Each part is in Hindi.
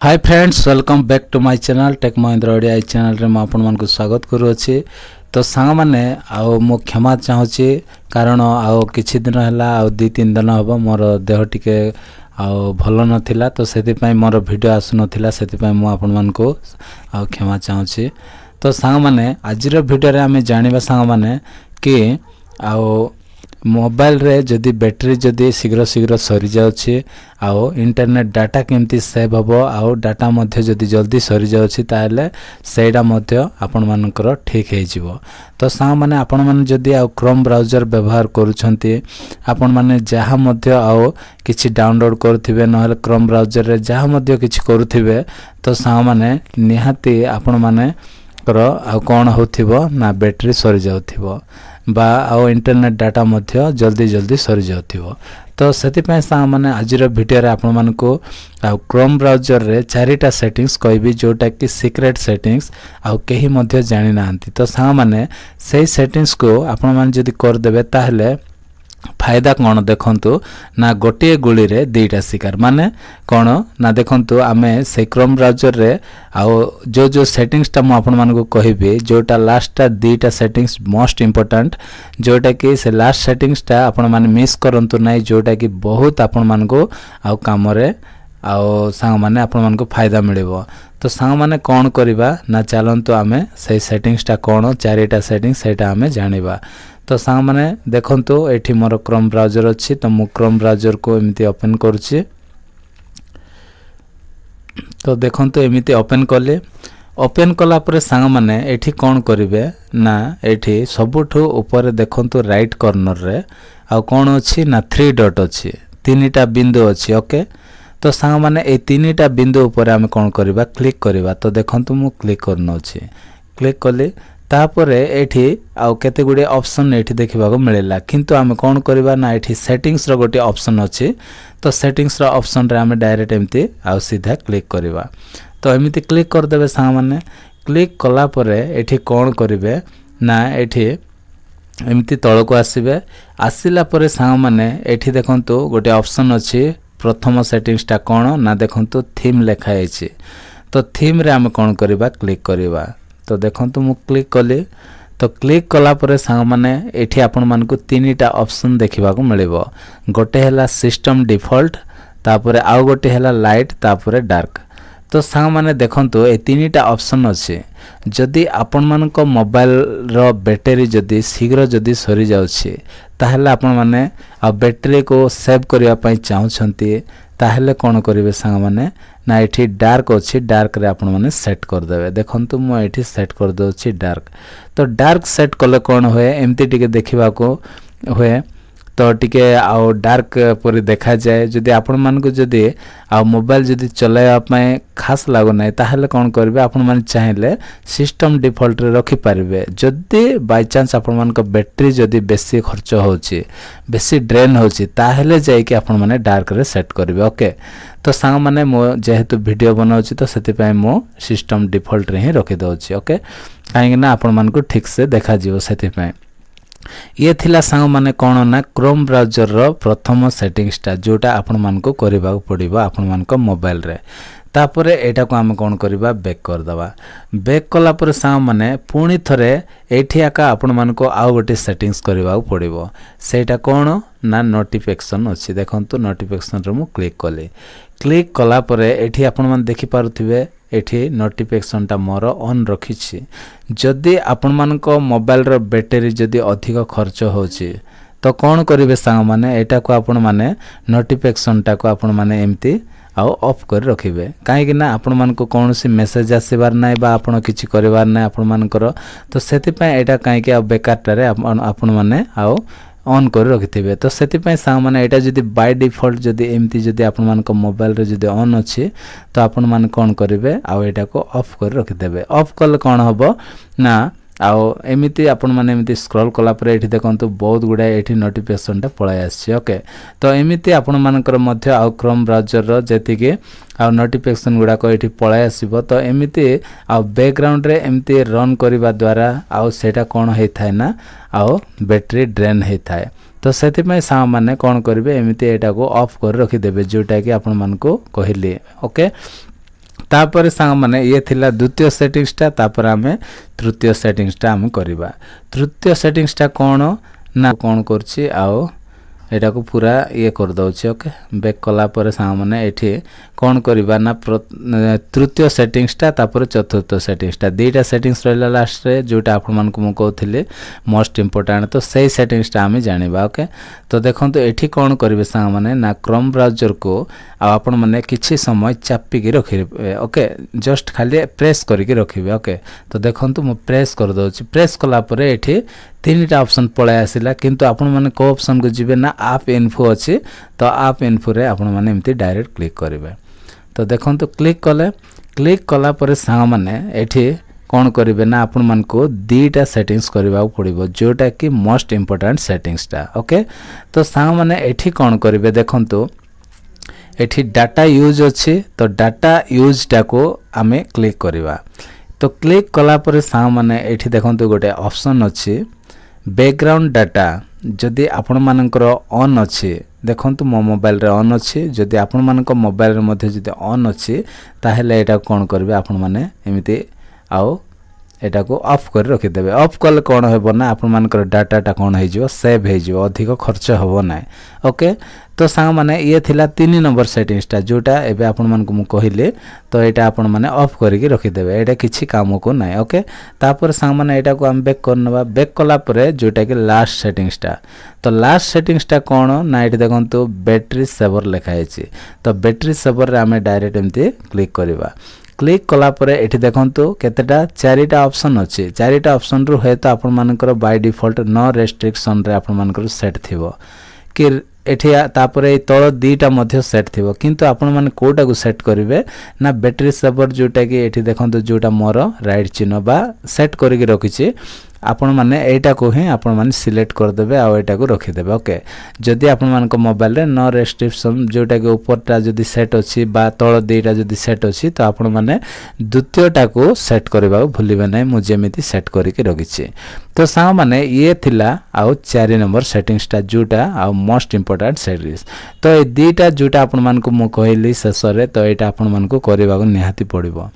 Hi friends welcome back to my channel tech Mahindra Odia channel रे मैं आपण मानक स्वागत करूँगी। तो सांग माने आओ मो क्षमा चाहूँगी कारण आओ किछि दिन हैला आओ 2-3 दिन हम मोर देह टिके आओ भल नथिला तो सेति मोर वीडियो आसु नथिला सेति मु आपण मानक आओ क्षमा चाहूँगी। तो सांग माने आज वीडियो रे आमे जानिबा सांग माने कि आओ मोबाइल रे जदि बैटरी जदि शीघ्र शीघ्र सरी जाउछि आओ इंटरनेट डाटा केमती सेव हबो आओ डाटा मध्य जदि जल्दी सरी जाउछि ताले सेडा मध्य आपण मानकर ठीक हे जिवो। तो सा माने आपण माने जदि आओ क्रोम ब्राउजर व्यवहार करूछंती आपण माने जहा मध्य आओ किछि डाउनलोड करथिबे नहले क्रोम ब्राउजर रे जहा मध्य किछि करूथिबे तो सा माने निहाती आपण माने करो आ कोन होथिबो ना बैटरी सरी जाउथिबो बा आओ इंटरनेट डाटा मध्य जल्दी जल्दी सरी जाउथिबो। तो सेति पय सा माने आजिर वीडियो रे आपण मानको आ क्रोम ब्राउजर रे चारिटा सेटिंग्स कहबी जोटा कि सीक्रेट सेटिंग्स आ केही मध्य जानि नांती। तो सा माने सेही सेटिंग्स को आपण माने जदि कर देबे ताहले फायदा कौन देखंतु ना गोटे गुली रे दुईटा शिकार माने कौन ना देखंतु आमे से क्रोम ब्राउजर रे आओ जो सेटिंग्स टा मु आपण मानको कहिबे जोटा लास्ट टा दुईटा सेटिंग्स मोस्ट इंपोर्टेंट जोटा कि से लास्ट सेटिंग्स टा आपण माने मिस करंतु नै जोटा कि बहुत आपण मानको आ काम रे आओ सांग माने आपण मानको फायदा मिलिबो। तो सांग माने कौन करिबा ना चलंतु आमे से सेटिंग्स टा कौन चारिटा सेटिंग्स सेटा आमे जानिबा। तो सांग माने देखंतु एठी मोर क्रोम ब्राउजर अछि तो मु क्रोम ब्राउजर को एमिति ओपन करूछि। तो देखंतु एमिति ओपन करले ओपन कला परे सांग माने एठी कौन करिवे ना एठी सबुठु ऊपर देखंतु राइट कॉर्नर रे आ कौन अछि ना 3 डॉट अछि तीनटा बिंदु अछि। ओके तो सांग माने ए तीनटा बिंदु ऊपर हम कौन करिबा क्लिक करिबा। तो देखंतु मु क्लिक करनो अछि क्लिक कले तापरे एठी आउ केते गुडी ऑप्शन एठी देखिबा को मिलेला किंतु हम कोन करबा ना एठी सेटिंग्स रो गोटे ऑप्शन अछि। तो सेटिंग्स रो ऑप्शन रे हम डायरेक्ट एमती आउ सीधा क्लिक करबा। तो एमिति क्लिक कर देबे सा माने क्लिक कला परे एठी कोन करिवे ना एठी एमिति तळ को आसीबे आसीला परे सा माने एठी देखंतु गोटे ऑप्शन अछि प्रथम सेटिंग्स ता कोन ना देखंतु थीम लेखा अछि। तो थीम रे हम कोन करबा क्लिक करबा। तो देखंतु मु क्लिक कली तो क्लिक कला परे सांग माने एठी आपण मानकु तीनटा ऑप्शन देखिबा को मिलिबो गोटे हैला सिस्टम डिफॉल्ट तापरे आउ गोटे हैला लाइट तापरे डार्क। तो सांग माने देखंतु ए तीनटा ऑप्शन अछि जदि आपण मानको मोबाइल रो बैटरी जदि शीघ्र जदि सरी जाउछि ताहले आपण माने आ बैटरी को सेव करिया पई चाहउछंती ताहले कोन करिवे सांग माने ना एठी डार्क अछि डार्क रे आपण माने सेट कर देबे। देखंतु मु एठी सेट कर दोछि डार्क। तो डार्क सेट कले कोन होए एमती टिके देखिबा को होए तो टिके आ डार्क परि देखा जाए जदि आपण मानको जदि आ मोबाइल जदि चलाया पय खास लागो नै ताहले कोन करबे आपण माने चाहेले सिस्टम डिफॉल्ट रे रखि पारिबे। जदि बाय चांस आपण मानको बैटरी जदि बेसी खर्च होछि बेसी ड्रेन होछि ताहले जाय कि आपण माने डार्क रे सेट करबे। ओके तो सांग माने मो जेहेतु वीडियो बनाउछि तो सेति पय मो सिस्टम डिफॉल्ट रे ही रखि दोछि। ओके काहे ना आपण मानको ठीक से देखा जिवो सेति पय ये थिला सांग माने कोन ना क्रोम ब्राउजर रो प्रथम सेटिंग्स ता जोटा आपण मानको करबा पड़िबो आपण मानको मोबाइल रे। तापरे एटा को हम कोन करबा बैक कर दबा। बैक कला पर सांग माने पुणी थरे एठी आका आपण मानको आउ गोटे सेटिंग्स करबा पड़िबो सेटा कोन ना नोटिफिकेशन अछि। देखंतु नोटिफिकेशन रे मु क्लिक कले क्लिक कला परे एठी आपण मान देखि पारुथिबे एठी नोटिफिकेशन ता मोर ऑन रखिछि। जदि आपण मानको मोबाइल रो बैटरी जदि अधिक खर्च होछि तो कोन करिवे सांग माने एटा को आपण माने नोटिफिकेशन ता को आपण माने एम्ति आउ ऑफ कर रखिबे काहे कि ना आपण मानको कोनोसी मेसेज आसीबार नै बा आपण किछि करबार नै आपण मानकर। तो सेति पय एटा काहे कि बेकार रे आपण माने आउ ऑन कर रखिथिबे। तो सेति पय सांग माने एटा जदि बाय डिफॉल्ट जदि एम्ति जदि आपण मानको मोबाइल रे जदि ऑन अछि तो आपण माने कोन करिवे आ एटा को ऑफ कर रखिदेबे। ऑफ कले कोन हबो ना आउ एमिति आपण माने एमिति स्क्रॉल कला पर एठी देखंतु बहुत गुडा एठी नोटिफिकेशन टा पळाय आछि। ओके तो एमिति आपण मानकर मध्य आउ क्रोम ब्राउजर रो जेति के आउ नोटिफिकेशन गुडा को एठी पळाय आसीबो। तो एमिति आउ बैकग्राउंड रे एमिति रन करिबा द्वारा आउ सेटा कोन होय थाय ना आउ बैटरी ड्रेन होय थाय। तो सेति में सा माने कोन करिवे एमिति एटा को ऑफ कर रखि देबे जोटा कि आपण मानको कहिली। ओके तापर सांग माने ये थिला द्वितीय सेटिंग्सटा तापर आमे तृतीय सेटिंग्सटा आमे करिबा तृतीय सेटिंग्सटा कोन ना कोन करछि आउ एटा को पूरा ये कर दउछि ओके बैक कला पर सांग माने एठी कोन करिबा ना तृतीय सेटिंग्सटा तापर चतुर्थ सेटिंग्सटा दुईटा सेटिंग्स रहला लास्ट रे जोटा आपन मन को मु कहथिले मोस्ट इंपोर्टेंट तो सही सेटिंग्सटा आमे जानिबा ओके तो देखंतु एठी कोन करिवे सांग माने ना क्रोम ब्राउजर को आपन माने किछि समय चापी के रखिबे ओके जस्ट खाली प्रेस करके रखिबे ओके तो देखंतु मु प्रेस कर दउछि प्रेस कला पर एठी तीनटा ऑप्शन पळे आसिला किंतु आपन माने को ऑप्शन को जिबे ना आप इन्फो अछि तो आप इन्फो रे आपन माने एम्ति डायरेक्ट क्लिक करिवे तो देखंतु क्लिक कला पर सांग माने एठी कोन करिवे ना आपन मन को दीटा सेटिंग्स करबा पड़िबो जोटा कि मोस्ट इंपोर्टेंट सेटिंग्सटा ओके तो सांग माने एठी कोन करिवे देखंतु एठी डाटा यूज अछि तो डाटा यूज टा को आमे क्लिक करबा तो क्लिक कला पर सांग माने एठी देखंतु गोटे ऑप्शन अछि बैकग्राउंड डाटा जदि आपण मानकर ऑन अछि देखंतु मो मोबाइल रे ऑन अछि जदि आपण मानक मोबाइल रे मध्ये जदि ऑन अछि ताहेले एटा कोन करबे आपण माने एमिति आउ एटा को ऑफ कर रखि देबे ऑफ कल कोन हेबो ना आपण मानकर डाटाटा कोन हे जिवो सेव हे जिवो अधिक खर्च होबो ना ओके तो सांग माने ये थिला 3 नंबर सेटिंग्सटा जोटा एबे आपण मन को मु कहिले तो एटा आपण माने ऑफ करके रखि देबे एटा किछि काम को ना ओके तापर सांग माने एटा को हम बैक करनबा बैक कला परे जोटा के लास्ट सेटिंग्सटा तो लास्ट सेटिंग्सटा कोन ना एटा देखंतु बैटरी सेवर लिखा हेछि तो बैटरी सेवर रे हमें डायरेक्ट एमते क्लिक करबा क्लिक कला परे एठी देखंतु केतेटा चारिटा ऑप्शन अछि चारिटा ऑप्शन रु हे तो आपण मानकर बाय डिफॉल्ट नो रेस्ट्रिक्शन रे आपण मानकर सेट थिबो कि एठी तापरे तळ दीटा मध्ये सेट थिबो किंतु आपण माने कोटा को सेट करिवे ना बैटरी सेवर जोटा कि एठी देखंतु जोटा मोर राइट चिन्ह बा सेट करिके रखिछि आपण माने एटा को ही आपण माने सिलेक्ट कर देबे आ एटा को रखि देबे ओके जदि आपण मान को मोबाइल रे नो रेस्ट्रिक्शन जोटा के ऊपरटा जदि सेट अछि बा तळ दीटा जदि सेट अछि तो आपण माने द्वितीयटा को सेट करबा भूलिबे नै मु जेमिति सेट करिके रखिछि तो सा माने ये थिला आ 4 नंबर सेटिंग्सटा जोटा आ मोस्ट इंपोर्टेंट सेटिंग्स तो ए दीटा जोटा आपण मान को मु कहली शेषरे तो एटा आपण मान को करबा निहाती पड़िबो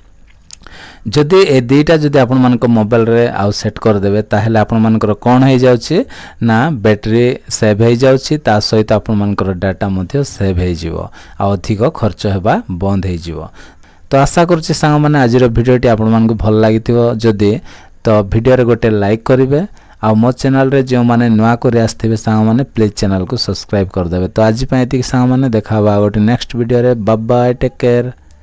जदि ए दीटा जदि आपण मान को मोबाइल रे आउ सेट कर देबे ताहेले आपण मान को कोन हे जाउछि ना बैटरी सेव हे जाउछि ता सहित आपण मान को डाटा मध्ये सेव हे जिवो आ अधिक खर्च हेबा बंद हे जिवो तो आशा करछि सांग माने आज रो वीडियोटी आपण मान को भल लागिथिबो जदि तो वीडियो रे गोटे लाइक करिवे आ मो चैनल रे जो माने नुआ करे आस्थिबे सांग माने प्लीज चैनल को सब्सक्राइब कर देबे तो आज पय एति सांग माने देखाबा गोटे नेक्स्ट वीडियो रे बाय बाय टेक केयर।